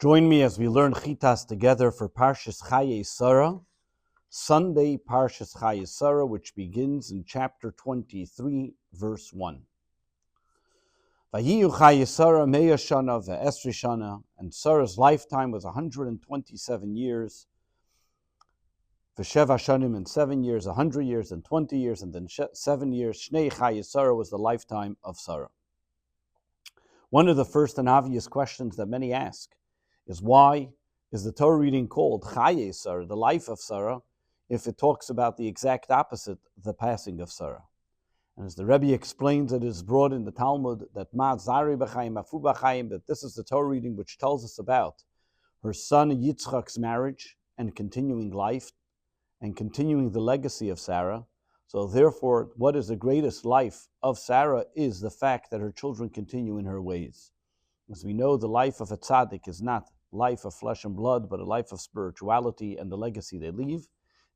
Join me as we learn Chitas together for Parshas Chayei Sara, Sunday Parshas Chayei Sara, which begins in chapter 23, verse 1. Vayiyu Chayei Sara meya shana ve'esri shana, and Sarah's lifetime was 127 years. V'sheva shanim in 7 years, 100 years, and 20 years, and then 7 years. Shnei Chayei Sara was the lifetime of Sarah. One of the first and obvious questions that many ask is why is the Torah reading called Chayei Sara, the life of Sarah, if it talks about the exact opposite, the passing of Sarah? And as the Rebbe explains, it is brought in the Talmud that Ma Zari b'chaim, Afu b'chaim, that this is the Torah reading which tells us about her son Yitzchak's marriage and continuing life and continuing the legacy of Sarah. So therefore, what is the greatest life of Sarah is the fact that her children continue in her ways. As we know, the life of a tzaddik is not life of flesh and blood, but a life of spirituality and the legacy they leave.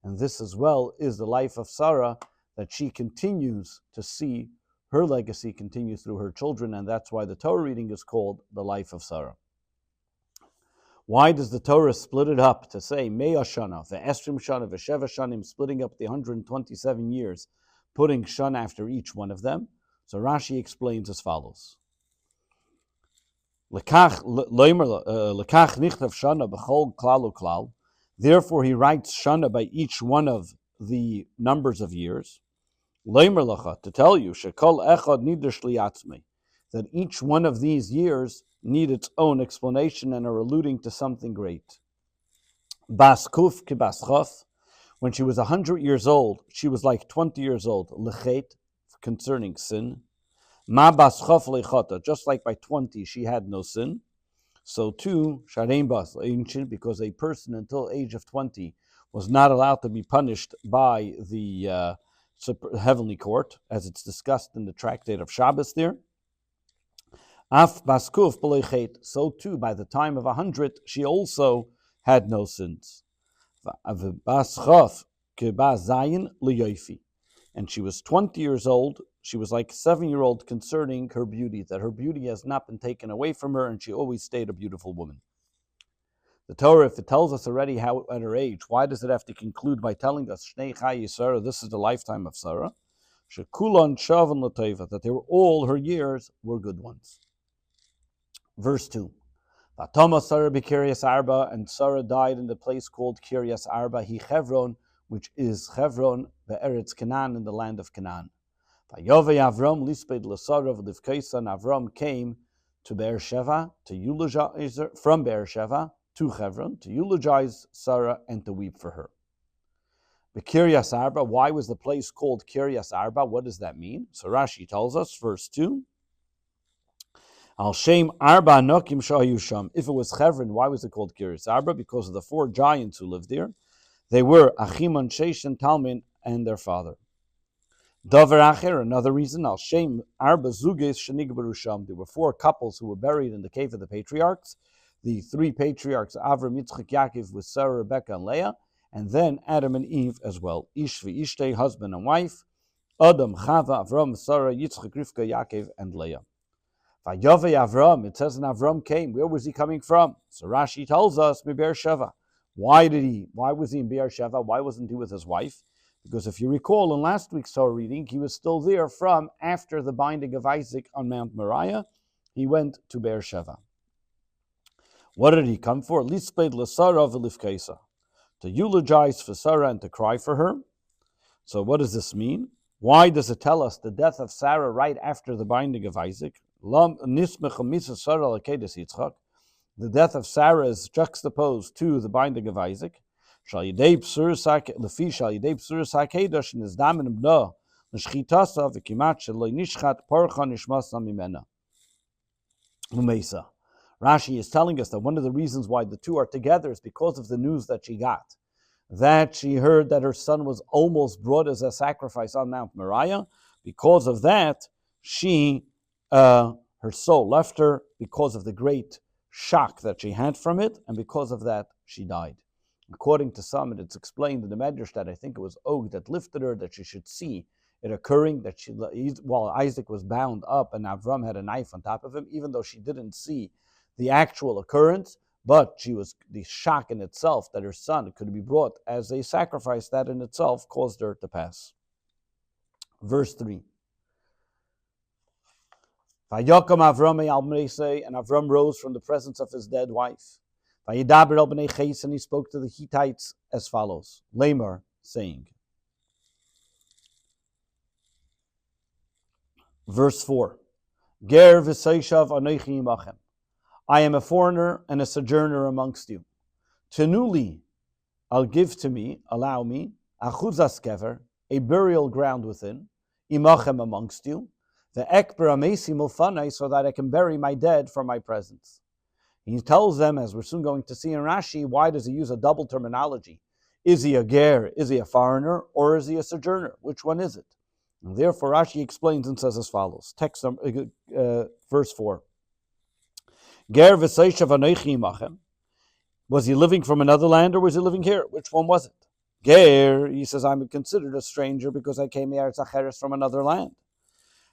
And this as well is the life of Sarah, that she continues to see her legacy continue through her children, and that's why the Torah reading is called the life of Sarah. Why does the Torah split it up to say Me'ah Shana, Ve'esrim Shana, Ve'sheva Shanim, splitting up the 127 years, putting Shana after each one of them? So Rashi explains as follows. Lekach nichtav Shana b'chol klal uklal. Therefore, he writes Shana by each one of the numbers of years. Leimer lacha, to tell you, shekol echad nidrash liyatzmei, that each one of these years need its own explanation and are alluding to something great. Bas kuf ki bas chaf, when she was 100 years old, she was like 20 years old. Lechet, concerning sin. Ma bas chaf lechata, just like by 20 she had no sin. So too, sharein bas ancient, because a person until age of 20 was not allowed to be punished by the heavenly court, as it's discussed in the tractate of Shabbos there. Af baskuf b'lechet, so too by the time of 100 she also had no sins. Baschaf kebas zayin liyofi, and she was 20 years old. She was like a 7-year-old concerning her beauty, that her beauty has not been taken away from her, and she always stayed a beautiful woman. The Torah, if it tells us already how at her age, why does it have to conclude by telling us Shnei Chayei Sara, this is the lifetime of Sarah? Shekulon shavan l'teva, that they were all her years were good ones. Verse 2. Vatoma Sarah b'Kiryas Arba, and Sarah died in the place called Kiryas Arba, he Chevron, which is Chevron be'eretz Canaan, in the land of Canaan. Vayovei Avram lisped l'Sara v'livkeisa, and Avram came to Beersheva to eulogize her, from Beersheva to Chevron to eulogize Sarah and to weep for her. The Kiryas Arba, why was the place called Kiryas Arba? What does that mean? So Rashi tells us, verse 2, Al Shem Arba Nokim Shayu Sham. If it was Chevron, why was it called Kiryas Arba? Because of the 4 giants who lived there. They were Achimon, Sheish, and Talmin, and their father. Davar Acher, another reason, Al Shem Arba Zuges Shenigbaru Sham. There were 4 couples who were buried in the cave of the patriarchs. The 3 patriarchs, Avram, Yitzchak, Yaakov, with Sarah, Rebecca, and Leah, and then Adam and Eve as well. Ish v'ishtei, husband and wife. Adam, Chava, Avram, Sarah, Yitzchak, Rivka, Yaakov, and Leah. Vayovei Avram, it says, and Avram came. Where was he coming from? So Rashi tells us, Beersheva. Why was he in Beersheva? Why wasn't he with his wife? Because if you recall in last week's Torah reading, he was still there from after the binding of Isaac on Mount Moriah. He went to Beersheva. What did he come for? Lisped l'Sara v'livkeisa, to eulogize for Sarah and to cry for her. So what does this mean? Why does it tell us the death of Sarah right after the binding of Isaac? The death of Sarah is juxtaposed to the binding of Isaac. Rashi is telling us that one of the reasons why the 2 are together is because of the news that she got. That she heard that her son was almost brought as a sacrifice on Mount Moriah. Because of that, her soul left her because of the great shock that she had from it, and because of that, she died. According to some, and it's explained in the Medrash that I think it was Og that lifted her, that she should see it occurring, that while Isaac was bound up and Avram had a knife on top of him, even though she didn't see the actual occurrence, But she was the shock in itself that her son could be brought as a sacrifice. That in itself caused her to pass. Verse 3. Vayakam Avram al Mreise, and Avram rose from the presence of his dead wife. Vayidaber el bnei Ches, and he spoke to the Hittites as follows: Lamar, saying. Verse 4. Ger v'seishav anochi imachem. I am a foreigner and a sojourner amongst you. Tenuli, I'll give to me, allow me, achuzas kever, a burial ground within, imachem amongst you, the ekber amesi milfanai, so that I can bury my dead from my presence. He tells them, as we're soon going to see in Rashi, why does he use a double terminology? Is he a ger, is he a foreigner, or is he a sojourner? Which one is it? And therefore Rashi explains and says as follows, verse 4. Ger v'seishav anochi imachem. Was he living from another land or was he living here? Which one was it? Ger, he says, I'm considered a stranger because I came here from another land.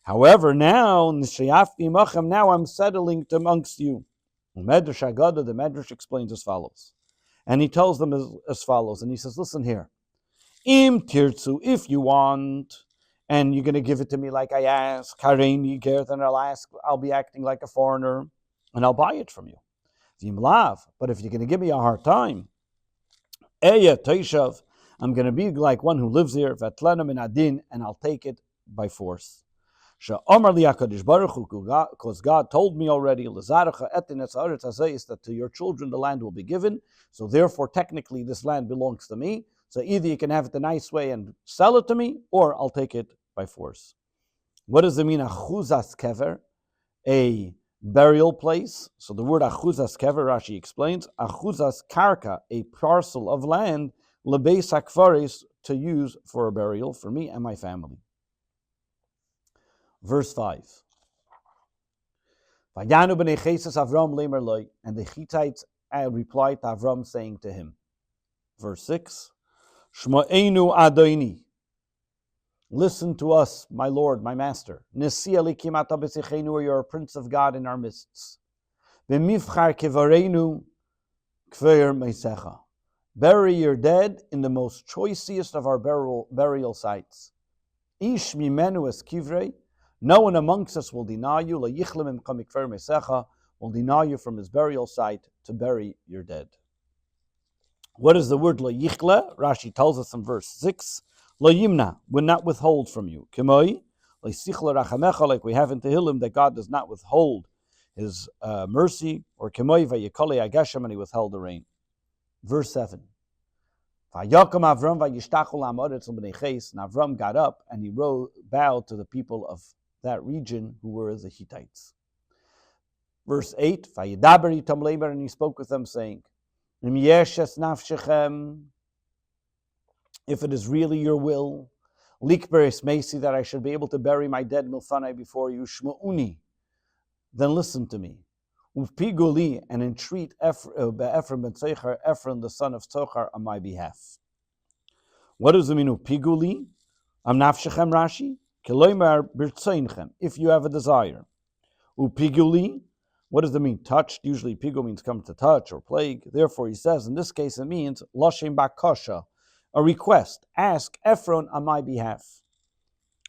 However, now I'm settling amongst you. The Medrash explains as follows. And he tells them as follows. And he says, listen here. Im tirtzu, if you want, and you're going to give it to me like I ask, kareini ger, then I'll be acting like a foreigner, and I'll buy it from you. But if you're going to give me a hard time, eya teishav, I'm going to be like one who lives here, v'atlena min adin, and I'll take it by force. She'omar li HaKadosh Baruch Hu, because God told me already, l'zarecha etin etz haaretz hazeh, that to your children the land will be given. So therefore, technically, this land belongs to me. So either you can have it the nice way and sell it to me, or I'll take it by force. What does it mean, achuzas kever? A burial place. So the word achuzas kever, Rashi explains, achuzas karka, a parcel of land, lebeis hakvaris, to use for a burial for me and my family. Verse 5. Vayanu b'nei Ches Avram lemer loy, and the Hittites replied to Avram, saying to him. Verse 6. Shma'enu Adoni. Listen to us, my Lord, my Master. Nesi alikim ata b'tzechenu, you're a Prince of God in our midst. B'mivchar kevarenu kver meisecha. Bury your dead in the most choicest of our burial sites. Ish mimenu es kivrei. No one amongst us will deny you. Will deny you from his burial site to bury your dead. What is the word lo yichle? Rashi tells us in verse 6. Lo yimna, will not withhold from you. Kimoi, lo sichle rachamecha, like we have in Tehillim, that God does not withhold his mercy. Or kimoi vayikole ageshem, and he withheld the rain. Verse 7. Vayakam Avram vayishtachol amoretz b'nei Ches, and Avram got up and he bowed to the people of that region who were the Hittites. Verse 8, Vayidaber itam lemer, and he spoke with them, saying, Im yeshes nafshechem, if it is really your will, likberes mesi, that I should be able to bury my dead milfanai before you, shma'uni, then listen to me. Ufpiguli, and entreat Ephraim ben Tzochar, Ephraim the son of Tzochar, on my behalf. What does it mean, ufpiguli? Am nafshechem, Rashi? If you have a desire. Upiguli, what does it mean? Touched. Usually pigu means come to touch or plague. Therefore, he says, in this case, it means lashem bakasha, a request. Ask Ephron on my behalf.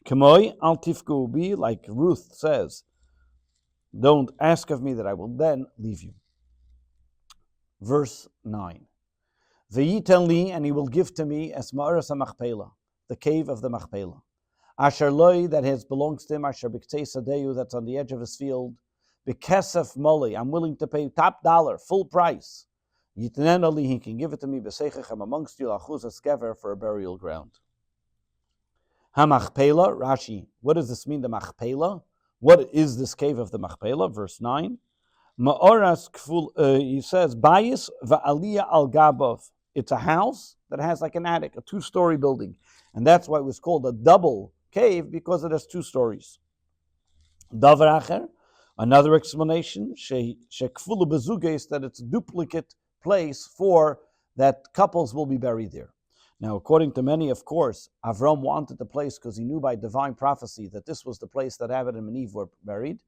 Kemoi al tifku bi, like Ruth says, don't ask of me that I will then leave you. Verse 9. V'yiten li, and he will give to me as ma'aras ha-machpelah, the cave of the Machpelah. Asher loy, that belongs to him, Asher b'ktei sadeyu, that's on the edge of his field. B'kesef moli, I'm willing to pay top dollar, full price. Yitnen ali, he can give it to me, b'seichechem amongst you, lachuz eskever, for a burial ground. Ha-machpelah, Rashi, what does this mean, the Machpelah? What is this cave of the Machpelah? Verse 9. Ma'oras kful, he says, bayis va'aliyah al gabov. It's a house that has like an attic, a 2-story building. And that's why it was called a double cave, because it has 2 stories. Davar acher, another explanation, shekfulu bezuges, that it's a duplicate place for that couples will be buried there. Now, according to many, of course, Avram wanted the place because he knew by divine prophecy that this was the place that Adam and Eve were buried.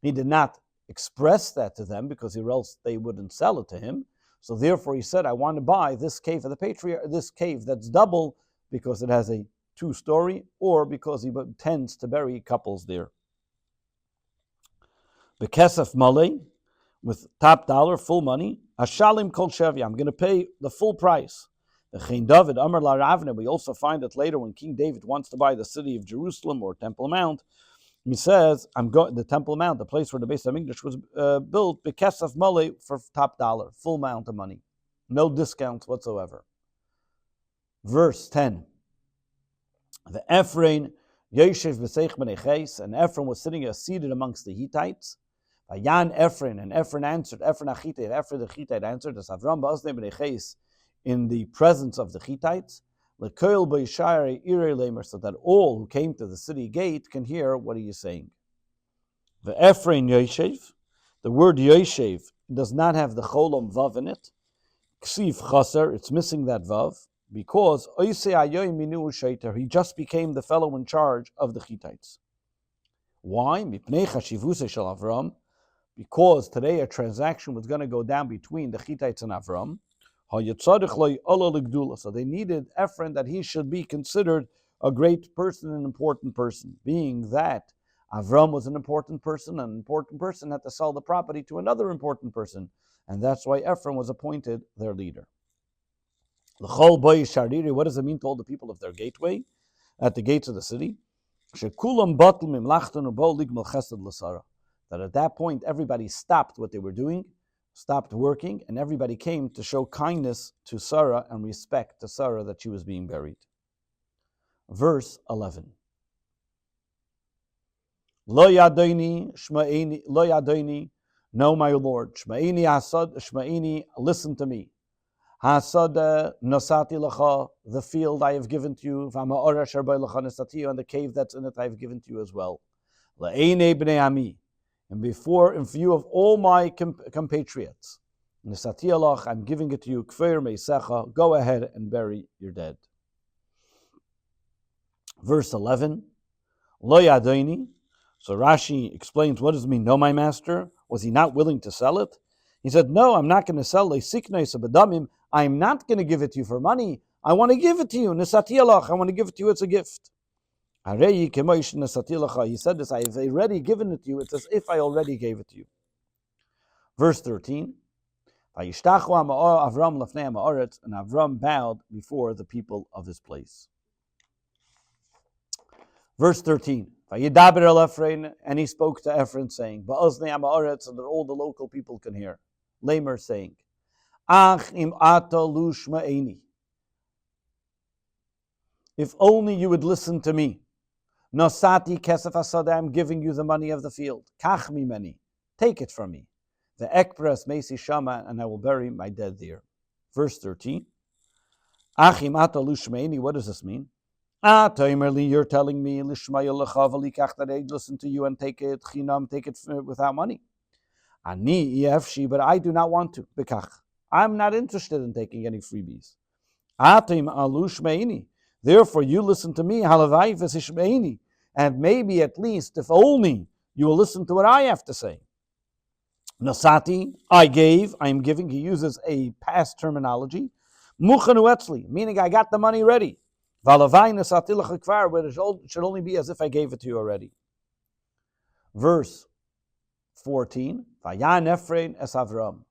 He did not express that to them because or else they wouldn't sell it to him. So therefore he said, I want to buy this cave of the patriarch, this cave that's double because it has a 2-story, or because he tends to bury couples there. Bekesef Malay, with top dollar, full money. Hashalim kol shevya, I'm going to pay the full price. The King David Amar la Ravna. We also find that later when King David wants to buy the city of Jerusalem or Temple Mount, he says, "I'm going the Temple Mount, the place where the Beis Hamikdash was built, bekesef malay, for top dollar, full amount of money, no discounts whatsoever." Verse 10. The Ephraim Yoshev b'seich b'nei Ches, and Ephraim was sitting seated amongst the Hittites. Vayan Ephraim, and Ephraim answered, Ephraim the Hittite answered, as Avram b'aznei b'nei Ches, in the presence of the Hittites, l'koil b'yishare irei lemer, so that all who came to the city gate can hear what he is saying. The Ephraim Yoshev, the word Yoshev does not have the cholam vav in it. Ksiv chaser, it's missing that vav, because he just became the fellow in charge of the Hittites. Why? Because today a transaction was going to go down between the Hittites and Avram. So they needed Ephraim that he should be considered a great person, an important person, being that Avram was an important person had to sell the property to another important person, and that's why Ephraim was appointed their leader. What does it mean to all the people of their gateway, at the gates of the city? That at that point everybody stopped what they were doing, stopped working, and everybody came to show kindness to Sarah and respect to Sarah that she was being buried. Verse 11. Lo yadoini shma'ini, lo yadoini, no my Lord, shma'ini hasad, shma'ini, listen to me. Hasad nasati lacha, the field I have given to you, v'ma'ora sharbai lacha nasati, and the cave that's in it I have given to you as well. La'einei b'nei ami, and in view of all my compatriots, Nisati alach, I'm giving it to you, kfeir meisecha, go ahead and bury your dead. Verse 11, lo yadoini. So Rashi explains, what does it mean, no my master? Was he not willing to sell it? He said, no, I'm not going to sell it. I'm not going to give it to you for money. I want to give it to you. Nisati alach, I want to give it to you, it's a gift. He said this, I have already given it to you. It's as if I already gave it to you. Verse 13. And Avram bowed before the people of his place. Verse 13. And he spoke to Ephraim, saying, so that all the local people can hear. Lamer saying, if only you would listen to me. Nosati kesef asada, I'm giving you the money of the field. Kach mimeni, take it from me. The ekpres mesi shama, and I will bury my dead there. Verse 13. Achim ata lushmeini, what does this mean? You're telling me that I listen to you and take it chinam, take it without money. Ani yefshi, but I do not want to. Bekach, I'm not interested in taking any freebies. Atim alushmeini. Therefore, you listen to me, halavai v'sishmeini, and maybe at least, if only, you will listen to what I have to say. Nasati, I gave, I am giving. He uses a past terminology. Muchanu etzli, meaning I got the money ready. Valavai nasati l'chakvar, but it should only be as if I gave it to you already. Verse 14. Vayan Ephraim es Avram,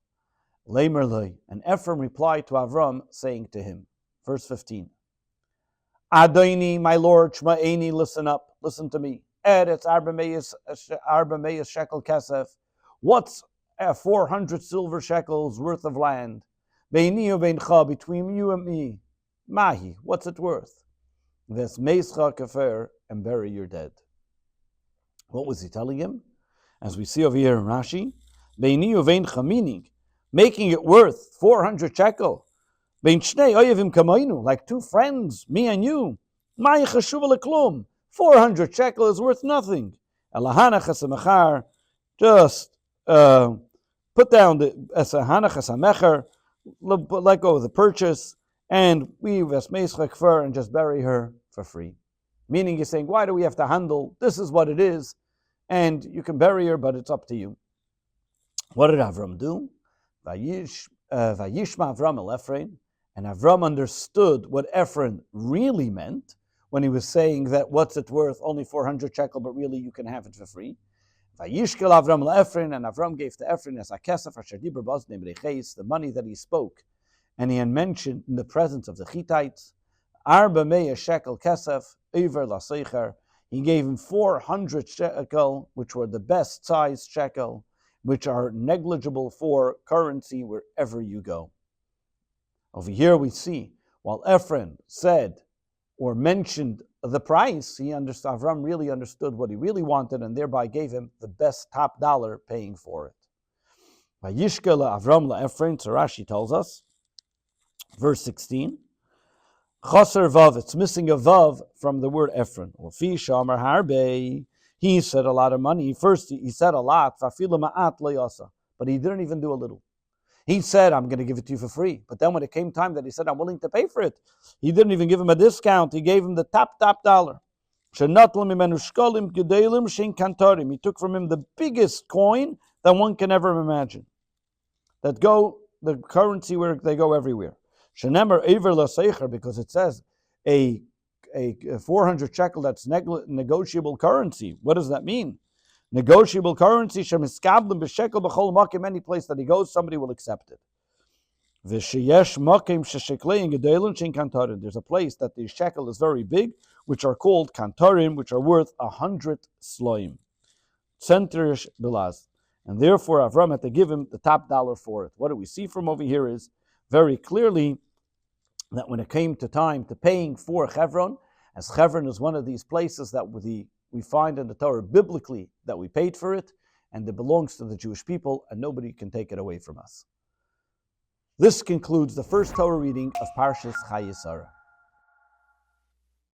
lemer lei, and Ephraim replied to Avram, saying to him. Verse 15. Adoini, my Lord, shma'eni, listen up, listen to me. Eretz arba shekel kesef. What's 400 silver shekels worth of land? Beini ubeincha, between you and me. Mahi, what's it worth? Ves meischa kefer, and bury your dead. What was he telling him? As we see over here in Rashi, beini ubeincha, meaning making it worth 400 shekel. Like two friends, me and you. 400 shekel is worth nothing. Just put down the hanachas hamecher, let go of the purchase, and we and just bury her for free. Meaning he's saying, why do we have to handle? This is what it is, and you can bury her, but it's up to you. What did Avram do? Vayishma Avram el Ephraim, and Avram understood what Ephraim really meant when he was saying that what's it worth? Only 400 shekel, but really you can have it for free. Vayishkel Avram el Ephraim, and Avram gave to Ephraim as a kesef asher diber b'oznei b'reicheis, the money that he spoke, and he had mentioned in the presence of the Hittites. Arba meya shekel kesef over laseicher. He gave him 400 shekel, which were the best size shekel, which are negligible for currency wherever you go. Over here we see, while Ephraim said or mentioned the price, Avram really understood what he really wanted and thereby gave him the best top dollar paying for it. Vayishka Avram Ephraim, so Rashi tells us, verse 16, Chaser Vav, it's missing a Vav from the word Ephraim. Lafi Shamar Harbe, he said a lot of money. First, he said a lot, but he didn't even do a little. He said, I'm going to give it to you for free. But then when it came time that he said, I'm willing to pay for it, he didn't even give him a discount. He gave him the top dollar. He took from him the biggest coin that one can ever imagine. That go, the currency where they go everywhere. Because it says a 400 shekel, that's negotiable currency. What does that mean? Negotiable currency, any place that he goes, somebody will accept it. There's a place that the shekel is very big, which are called kantorim, which are worth 100 sloim. Centrish bilaz. And therefore, Avram had to give him the top dollar for it. What do we see from over here is very clearly that when it came to time to paying for Hebron, as Hebron is one of these places that we find in the Torah biblically that we paid for it, and it belongs to the Jewish people, and nobody can take it away from us. This concludes the first Torah reading of Parshas Chayei Sara.